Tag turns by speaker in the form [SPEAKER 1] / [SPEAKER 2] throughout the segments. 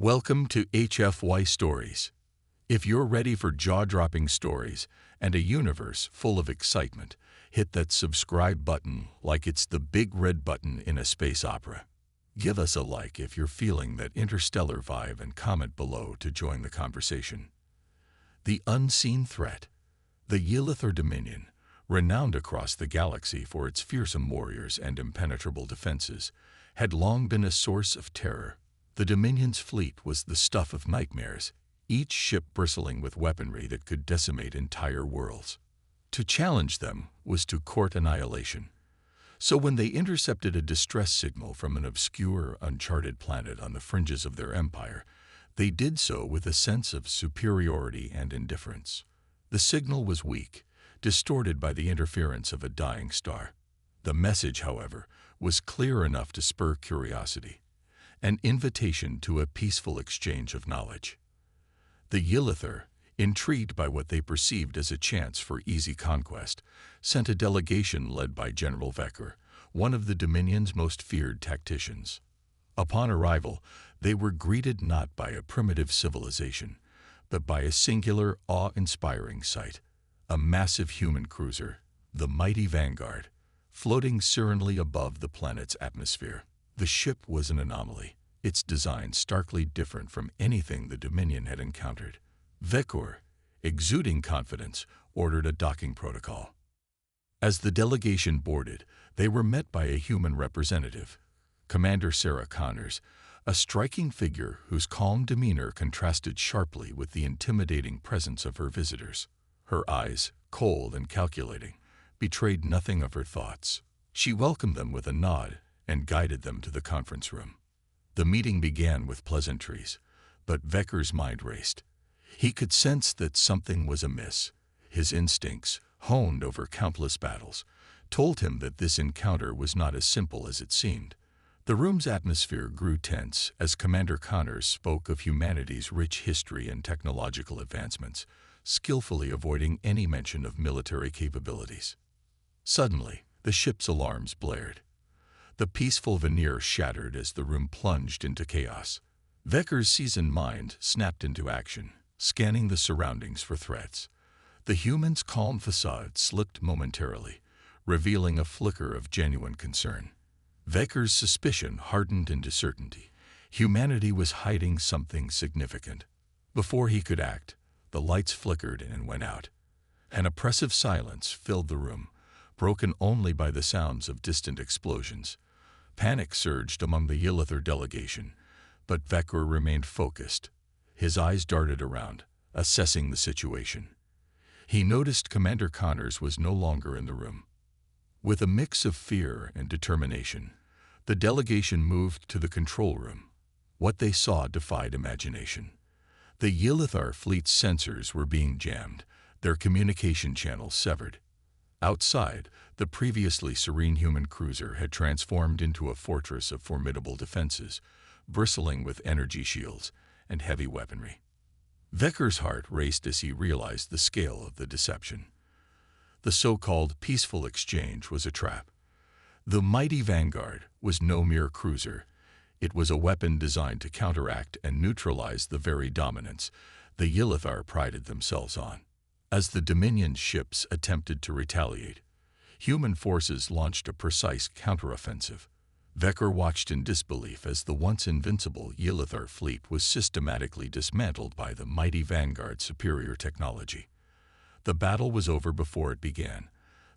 [SPEAKER 1] Welcome to HFY Stories. If you're ready for jaw-dropping stories and a universe full of excitement, hit that subscribe button like it's the big red button in a space opera. Give us a like if you're feeling that interstellar vibe and comment below to join the conversation. The Unseen Threat. The Yelithar Dominion, renowned across the galaxy for its fearsome warriors and impenetrable defenses, had long been a source of terror. The Dominion's fleet was the stuff of nightmares, each ship bristling with weaponry that could decimate entire worlds. To challenge them was to court annihilation. So when they intercepted a distress signal from an obscure, uncharted planet on the fringes of their empire, they did so with a sense of superiority and indifference. The signal was weak, distorted by the interference of a dying star. The message, however, was clear enough to spur curiosity, an invitation to a peaceful exchange of knowledge. The Yelithar, intrigued by what they perceived as a chance for easy conquest, sent a delegation led by General Vekur, one of the Dominion's most feared tacticians. Upon arrival, they were greeted not by a primitive civilization, but by a singular, awe-inspiring sight, a massive human cruiser, the mighty Vanguard, floating serenely above the planet's atmosphere. The ship was an anomaly, its design starkly different from anything the Dominion had encountered. Vekur, exuding confidence, ordered a docking protocol. As the delegation boarded, they were met by a human representative, Commander Sarah Connors, a striking figure whose calm demeanor contrasted sharply with the intimidating presence of her visitors. Her eyes, cold and calculating, betrayed nothing of her thoughts. She welcomed them with a nod and guided them to the conference room. The meeting began with pleasantries, but Vekur's mind raced. He could sense that something was amiss. His instincts, honed over countless battles, told him that this encounter was not as simple as it seemed. The room's atmosphere grew tense as Commander Connors spoke of humanity's rich history and technological advancements, skillfully avoiding any mention of military capabilities. Suddenly, the ship's alarms blared. The peaceful veneer shattered as the room plunged into chaos. Vekur's seasoned mind snapped into action, scanning the surroundings for threats. The human's calm facade slipped momentarily, revealing a flicker of genuine concern. Vekur's suspicion hardened into certainty. Humanity was hiding something significant. Before he could act, the lights flickered and went out. An oppressive silence filled the room, broken only by the sounds of distant explosions. Panic surged among the Yelithar delegation, but Vekur remained focused. His eyes darted around, assessing the situation. He noticed Commander Connors was no longer in the room. With a mix of fear and determination, the delegation moved to the control room. What they saw defied imagination. The Yelithar fleet's sensors were being jammed, their communication channels severed. Outside, the previously serene human cruiser had transformed into a fortress of formidable defenses, bristling with energy shields and heavy weaponry. Vekur's heart raced as he realized the scale of the deception. The so-called peaceful exchange was a trap. The mighty Vanguard was no mere cruiser. It was a weapon designed to counteract and neutralize the very dominance the Yelithar prided themselves on. As the Dominion ships attempted to retaliate, human forces launched a precise counteroffensive. Vekur watched in disbelief as the once invincible Yelithar fleet was systematically dismantled by the mighty Vanguard's superior technology. The battle was over before it began,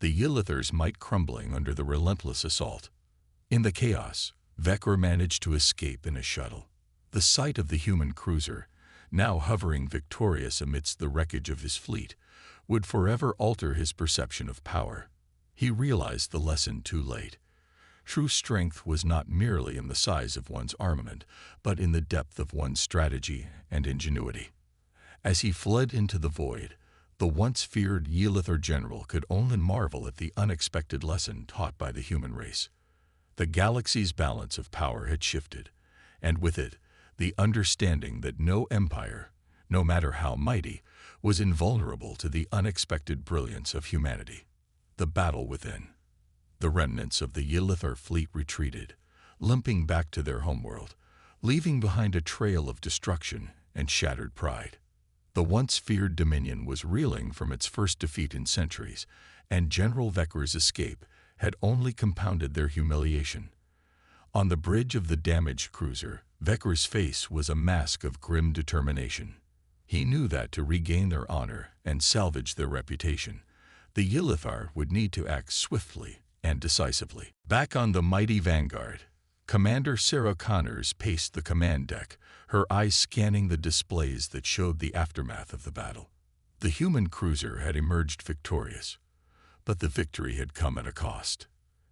[SPEAKER 1] the Yelithar's might crumbling under the relentless assault. In the chaos, Vekur managed to escape in a shuttle. The sight of the human cruiser, now hovering victorious amidst the wreckage of his fleet, would forever alter his perception of power. He realized the lesson too late. True strength was not merely in the size of one's armament, but in the depth of one's strategy and ingenuity. As he fled into the void, the once feared Yelithar general could only marvel at the unexpected lesson taught by the human race. The galaxy's balance of power had shifted, and with it, the understanding that no empire, no matter how mighty, was invulnerable to the unexpected brilliance of humanity. The battle within. The remnants of the Yelithar fleet retreated, limping back to their homeworld, leaving behind a trail of destruction and shattered pride. The once feared Dominion was reeling from its first defeat in centuries, and General Vecker's escape had only compounded their humiliation. On the bridge of the damaged cruiser, Vecker's face was a mask of grim determination. He knew that to regain their honor and salvage their reputation, the Yllithar would need to act swiftly and decisively. Back on the mighty Vanguard, Commander Sarah Connors paced the command deck, her eyes scanning the displays that showed the aftermath of the battle. The human cruiser had emerged victorious, but the victory had come at a cost.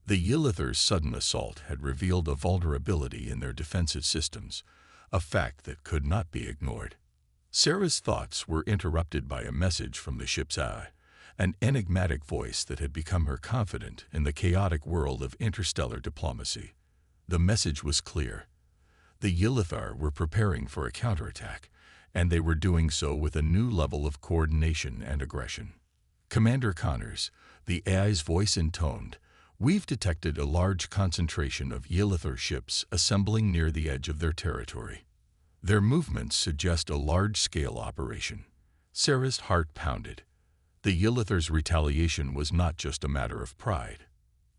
[SPEAKER 1] The Yllithar's sudden assault had revealed a vulnerability in their defensive systems, a fact that could not be ignored. Sarah's thoughts were interrupted by a message from the ship's eye, an enigmatic voice that had become her confidant in the chaotic world of interstellar diplomacy. The message was clear. The Yllithar were preparing for a counterattack, and they were doing so with a new level of coordination and aggression. Commander Connors, the AI's voice intoned, "We've detected a large concentration of Yllithar ships assembling near the edge of their territory. Their movements suggest a large-scale operation." Sarah's heart pounded. The Yllithar's retaliation was not just a matter of pride.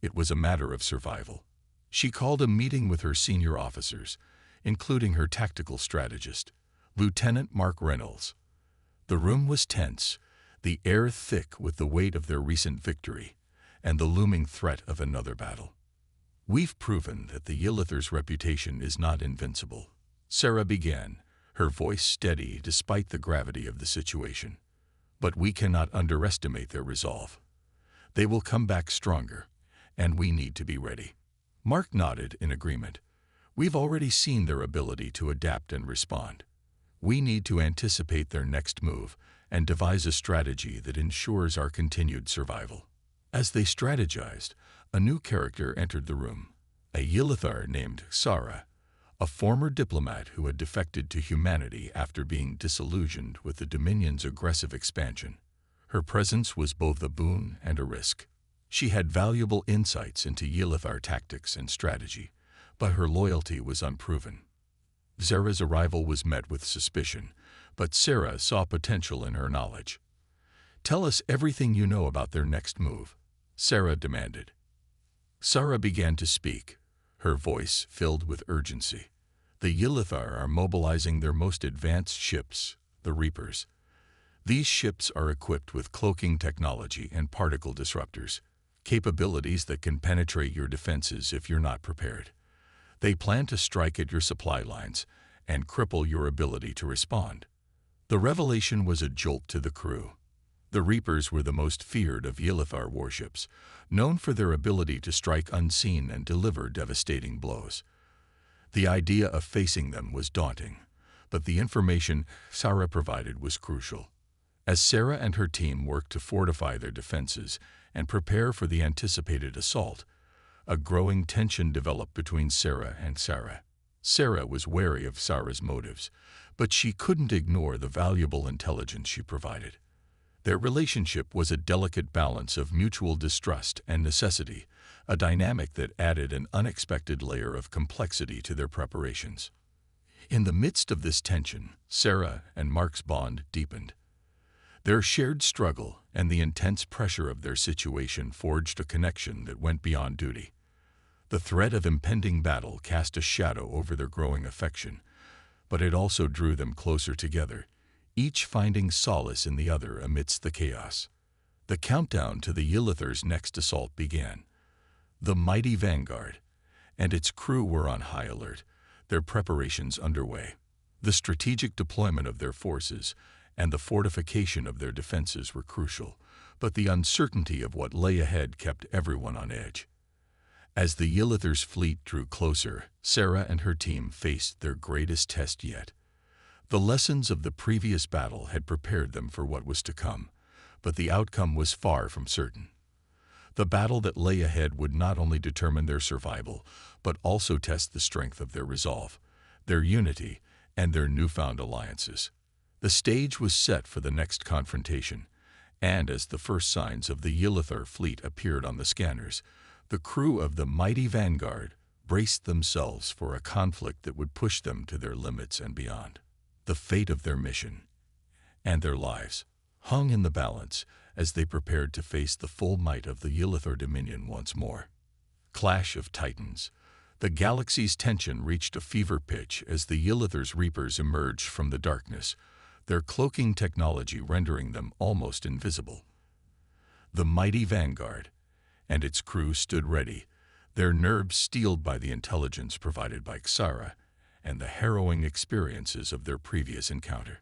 [SPEAKER 1] It was a matter of survival. She called a meeting with her senior officers, including her tactical strategist, Lieutenant Mark Reynolds. The room was tense, the air thick with the weight of their recent victory and the looming threat of another battle. "We've proven that the Yllithar's reputation is not invincible," Sarah began, her voice steady despite the gravity of the situation. "But we cannot underestimate their resolve. They will come back stronger, and we need to be ready." Mark nodded in agreement. "We've already seen their ability to adapt and respond. We need to anticipate their next move and devise a strategy that ensures our continued survival." As they strategized, a new character entered the room, a Yllithar named Sarah, a former diplomat who had defected to humanity after being disillusioned with the Dominion's aggressive expansion. Her presence was both a boon and a risk. She had valuable insights into Yllithar tactics and strategy, but her loyalty was unproven. Sarah's arrival was met with suspicion, but Sarah saw potential in her knowledge. "Tell us everything you know about their next move," Sarah demanded. Sarah began to speak, her voice filled with urgency. "The Yllithar are mobilizing their most advanced ships, the Reapers. These ships are equipped with cloaking technology and particle disruptors, capabilities that can penetrate your defenses if you're not prepared. They plan to strike at your supply lines and cripple your ability to respond." The revelation was a jolt to the crew. The Reapers were the most feared of Yllithar warships, known for their ability to strike unseen and deliver devastating blows. The idea of facing them was daunting, but the information Sarah provided was crucial. As Sarah and her team worked to fortify their defenses and prepare for the anticipated assault, a growing tension developed between Sarah and Sarah. Sarah was wary of Sarah's motives, but she couldn't ignore the valuable intelligence she provided. Their relationship was a delicate balance of mutual distrust and necessity, a dynamic that added an unexpected layer of complexity to their preparations. In the midst of this tension, Sarah and Mark's bond deepened. Their shared struggle and the intense pressure of their situation forged a connection that went beyond duty. The threat of impending battle cast a shadow over their growing affection, but it also drew them closer together, each finding solace in the other amidst the chaos. The countdown to the Yllithar's next assault began. The mighty Vanguard and its crew were on high alert, their preparations underway. The strategic deployment of their forces and the fortification of their defenses were crucial, but the uncertainty of what lay ahead kept everyone on edge. As the Yllithar's fleet drew closer, Sarah and her team faced their greatest test yet. The lessons of the previous battle had prepared them for what was to come, but the outcome was far from certain. The battle that lay ahead would not only determine their survival, but also test the strength of their resolve, their unity, and their newfound alliances. The stage was set for the next confrontation, and as the first signs of the Yllithar fleet appeared on the scanners, the crew of the mighty Vanguard braced themselves for a conflict that would push them to their limits and beyond. The fate of their mission and their lives hung in the balance as they prepared to face the full might of the Ylithar Dominion once more. Clash of Titans. The galaxy's tension reached a fever pitch as the Ylithar's Reapers emerged from the darkness, their cloaking technology rendering them almost invisible. The mighty Vanguard and its crew stood ready, their nerves steeled by the intelligence provided by Xara and the harrowing experiences of their previous encounter.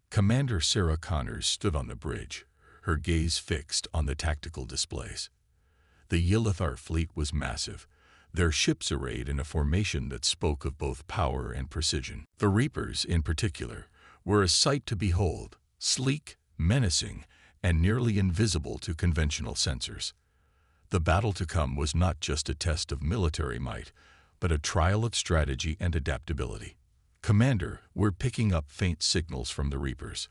[SPEAKER 1] Commander Sarah Connors stood on the bridge, her gaze fixed on the tactical displays. The Ylithar fleet was massive, their ships arrayed in a formation that spoke of both power and precision. The Reapers, in particular, were a sight to behold, sleek, menacing, and nearly invisible to conventional sensors. The battle to come was not just a test of military might, but a trial of strategy and adaptability. Commander, we're picking up faint signals from the Reapers.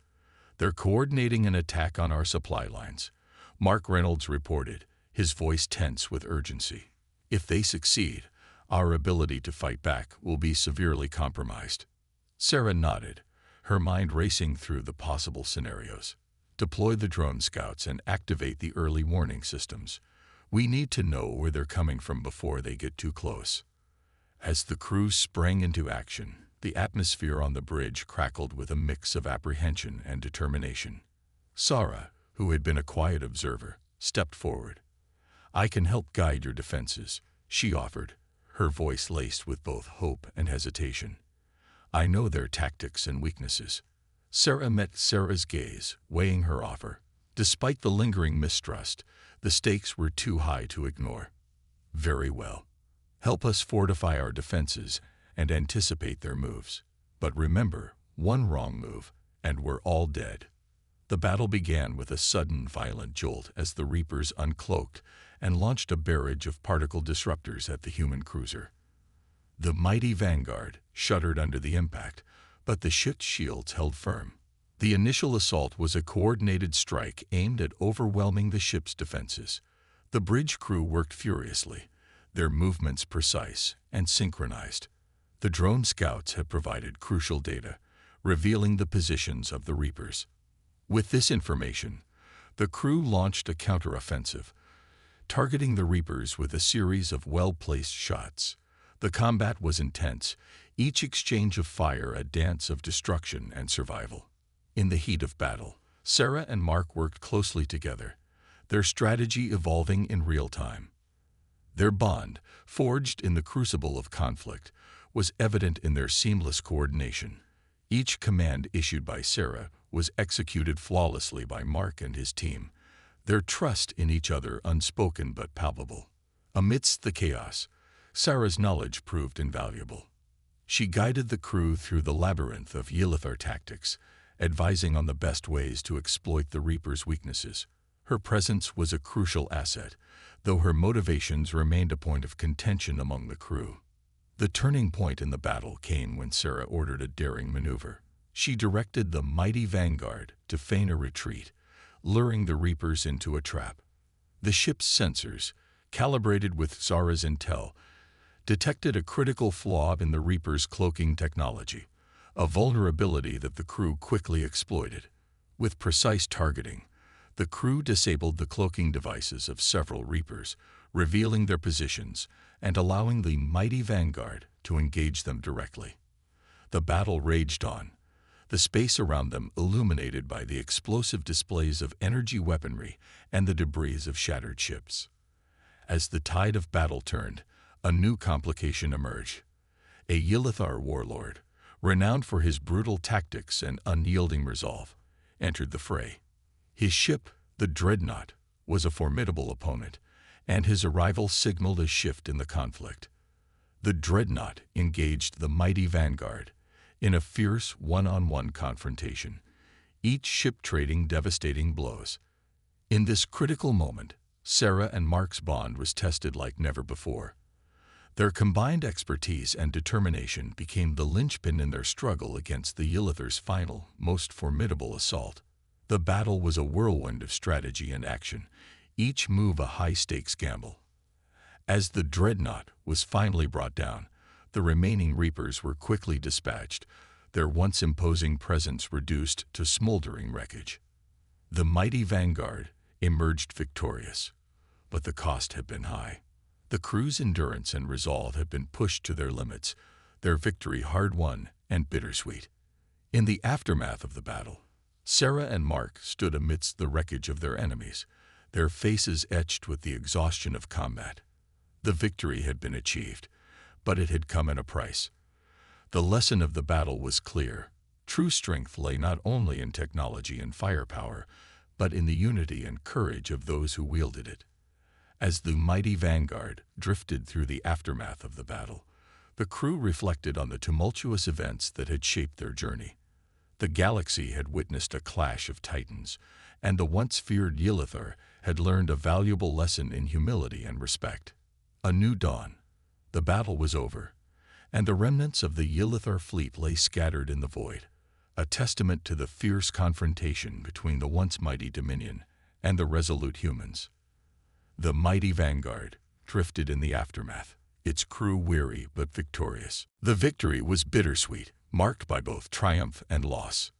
[SPEAKER 1] They're coordinating an attack on our supply lines, Mark Reynolds reported, his voice tense with urgency. If they succeed, our ability to fight back will be severely compromised. Sarah nodded, her mind racing through the possible scenarios. Deploy the drone scouts and activate the early warning systems. We need to know where they're coming from before they get too close. As the crew sprang into action, the atmosphere on the bridge crackled with a mix of apprehension and determination. Sarah, who had been a quiet observer, stepped forward. I can help guide your defenses, she offered, her voice laced with both hope and hesitation. I know their tactics and weaknesses. Sarah met Sarah's gaze, weighing her offer. Despite the lingering mistrust, the stakes were too high to ignore. Very well. Help us fortify our defenses and anticipate their moves. But remember, one wrong move, and we're all dead. The battle began with a sudden violent jolt as the Reapers uncloaked and launched a barrage of particle disruptors at the human cruiser. The mighty Vanguard shuddered under the impact, but the ship's shields held firm. The initial assault was a coordinated strike aimed at overwhelming the ship's defenses. The bridge crew worked furiously, their movements precise and synchronized. The drone scouts had provided crucial data, revealing the positions of the Reapers. With this information, the crew launched a counteroffensive, targeting the Reapers with a series of well-placed shots. The combat was intense, each exchange of fire a dance of destruction and survival. In the heat of battle, Sarah and Mark worked closely together, their strategy evolving in real time. Their bond, forged in the crucible of conflict, was evident in their seamless coordination. Each command issued by Sarah was executed flawlessly by Mark and his team, their trust in each other unspoken but palpable. Amidst the chaos, Sarah's knowledge proved invaluable. She guided the crew through the labyrinth of Ylithar tactics, advising on the best ways to exploit the Reapers' weaknesses. Her presence was a crucial asset, though her motivations remained a point of contention among the crew. The turning point in the battle came when Sarah ordered a daring maneuver. She directed the mighty Vanguard to feign a retreat, luring the Reapers into a trap. The ship's sensors, calibrated with Zara's intel, detected a critical flaw in the Reapers' cloaking technology, a vulnerability that the crew quickly exploited. With precise targeting, the crew disabled the cloaking devices of several Reapers, revealing their positions and allowing the mighty Vanguard to engage them directly. The battle raged on, the space around them illuminated by the explosive displays of energy weaponry and the debris of shattered ships. As the tide of battle turned, a new complication emerged. A Ylithar warlord, renowned for his brutal tactics and unyielding resolve, entered the fray. His ship, the Dreadnought, was a formidable opponent, and his arrival signaled a shift in the conflict. The Dreadnought engaged the mighty Vanguard in a fierce one-on-one confrontation, each ship trading devastating blows. In this critical moment, Sarah and Mark's bond was tested like never before. Their combined expertise and determination became the linchpin in their struggle against the Ylithar's final, most formidable assault. The battle was a whirlwind of strategy and action, each move a high-stakes gamble. As the dreadnought was finally brought down, the remaining Reapers were quickly dispatched, their once imposing presence reduced to smoldering wreckage. The mighty vanguard emerged victorious, but the cost had been high. The crew's endurance and resolve had been pushed to their limits, their victory hard-won and bittersweet. In the aftermath of the battle, Sarah and Mark stood amidst the wreckage of their enemies, their faces etched with the exhaustion of combat. The victory had been achieved, but it had come at a price. The lesson of the battle was clear. True strength lay not only in technology and firepower, but in the unity and courage of those who wielded it. As the mighty vanguard drifted through the aftermath of the battle, the crew reflected on the tumultuous events that had shaped their journey. The galaxy had witnessed a clash of titans, and the once feared Ylithar had learned a valuable lesson in humility and respect. A new dawn. The battle was over, and the remnants of the Ylithar fleet lay scattered in the void, a testament to the fierce confrontation between the once mighty Dominion and the resolute humans. The mighty vanguard drifted in the aftermath, its crew weary but victorious. The victory was bittersweet, marked by both triumph and loss.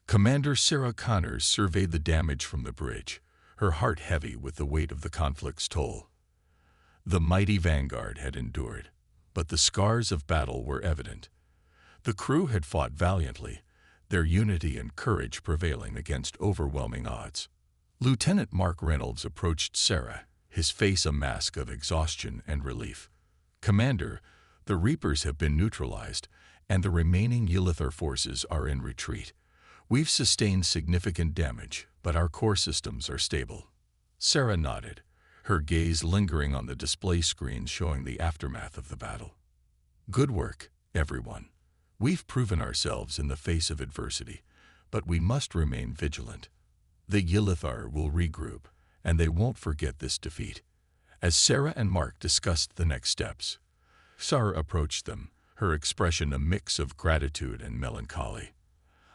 [SPEAKER 1] Commander Sarah Connors surveyed the damage from the bridge, her heart heavy with the weight of the conflict's toll. The mighty vanguard had endured, but the scars of battle were evident. The crew had fought valiantly, their unity and courage prevailing against overwhelming odds. Lieutenant Mark Reynolds approached Sarah, his face a mask of exhaustion and relief. "Commander, the Reapers have been neutralized, and the remaining Ylithar forces are in retreat. We've sustained significant damage, but our core systems are stable." Sarah nodded, her gaze lingering on the display screens showing the aftermath of the battle. "Good work, everyone. We've proven ourselves in the face of adversity, but we must remain vigilant. The Ylithar will regroup, and they won't forget this defeat." As Sarah and Mark discussed the next steps, Sarah approached them, her expression a mix of gratitude and melancholy.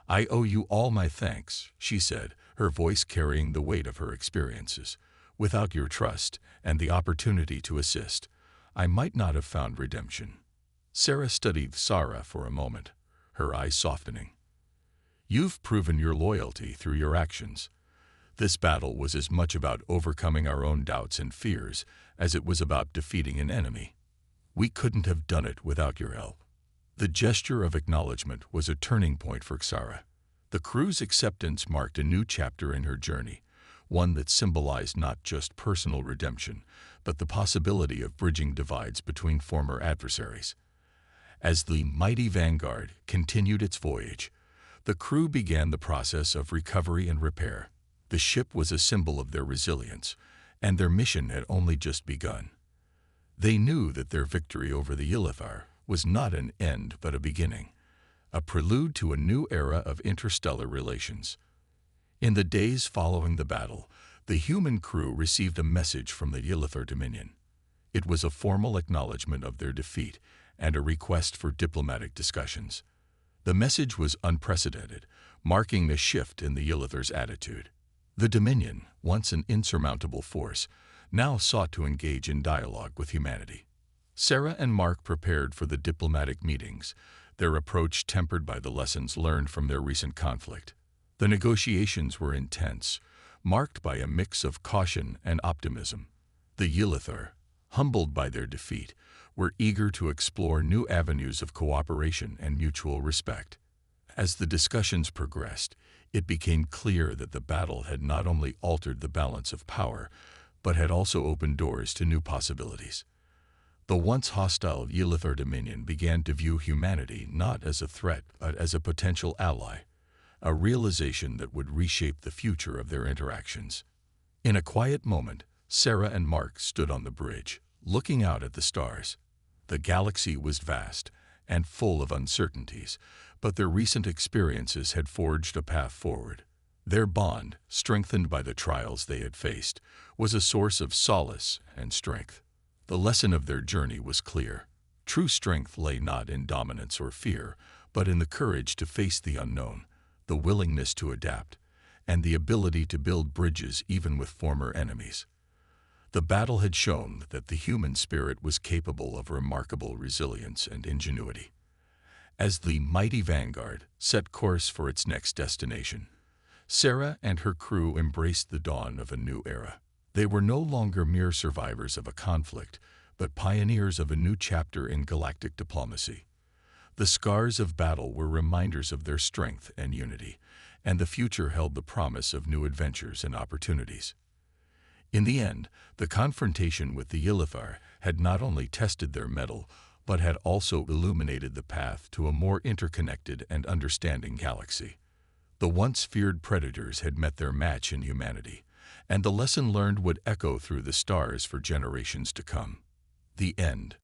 [SPEAKER 1] "I owe you all my thanks," she said, her voice carrying the weight of her experiences. "Without your trust and the opportunity to assist, I might not have found redemption." Sarah studied Sarah for a moment, her eyes softening. "You've proven your loyalty through your actions. This battle was as much about overcoming our own doubts and fears as it was about defeating an enemy. We couldn't have done it without your help." The gesture of acknowledgement was a turning point for Sarah. The crew's acceptance marked a new chapter in her journey, one that symbolized not just personal redemption, but the possibility of bridging divides between former adversaries. As the mighty vanguard continued its voyage, the crew began the process of recovery and repair. The ship was a symbol of their resilience, and their mission had only just begun. They knew that their victory over the Ylithar was not an end but a beginning, a prelude to a new era of interstellar relations. In the days following the battle, the human crew received a message from the Ylithar Dominion. It was a formal acknowledgement of their defeat and a request for diplomatic discussions. The message was unprecedented, marking a shift in the Ylithar's attitude. The Dominion, once an insurmountable force, now sought to engage in dialogue with humanity. Sarah and Mark prepared for the diplomatic meetings, their approach tempered by the lessons learned from their recent conflict. The negotiations were intense, marked by a mix of caution and optimism. The Ylithar, humbled by their defeat, were eager to explore new avenues of cooperation and mutual respect. As the discussions progressed, it became clear that the battle had not only altered the balance of power, but had also opened doors to new possibilities. The once hostile Ylithar Dominion began to view humanity not as a threat but as a potential ally, a realization that would reshape the future of their interactions. In a quiet moment, Sarah and Mark stood on the bridge, looking out at the stars. The galaxy was vast and full of uncertainties, but their recent experiences had forged a path forward. Their bond, strengthened by the trials they had faced, was a source of solace and strength. The lesson of their journey was clear. True strength lay not in dominance or fear, but in the courage to face the unknown, the willingness to adapt, and the ability to build bridges even with former enemies. The battle had shown that the human spirit was capable of remarkable resilience and ingenuity. As the mighty Vanguard set course for its next destination, Sarah and her crew embraced the dawn of a new era. They were no longer mere survivors of a conflict, but pioneers of a new chapter in galactic diplomacy. The scars of battle were reminders of their strength and unity, and the future held the promise of new adventures and opportunities. In the end, the confrontation with the Illithar had not only tested their mettle, but had also illuminated the path to a more interconnected and understanding galaxy. The once feared predators had met their match in humanity, and the lesson learned would echo through the stars for generations to come. The end.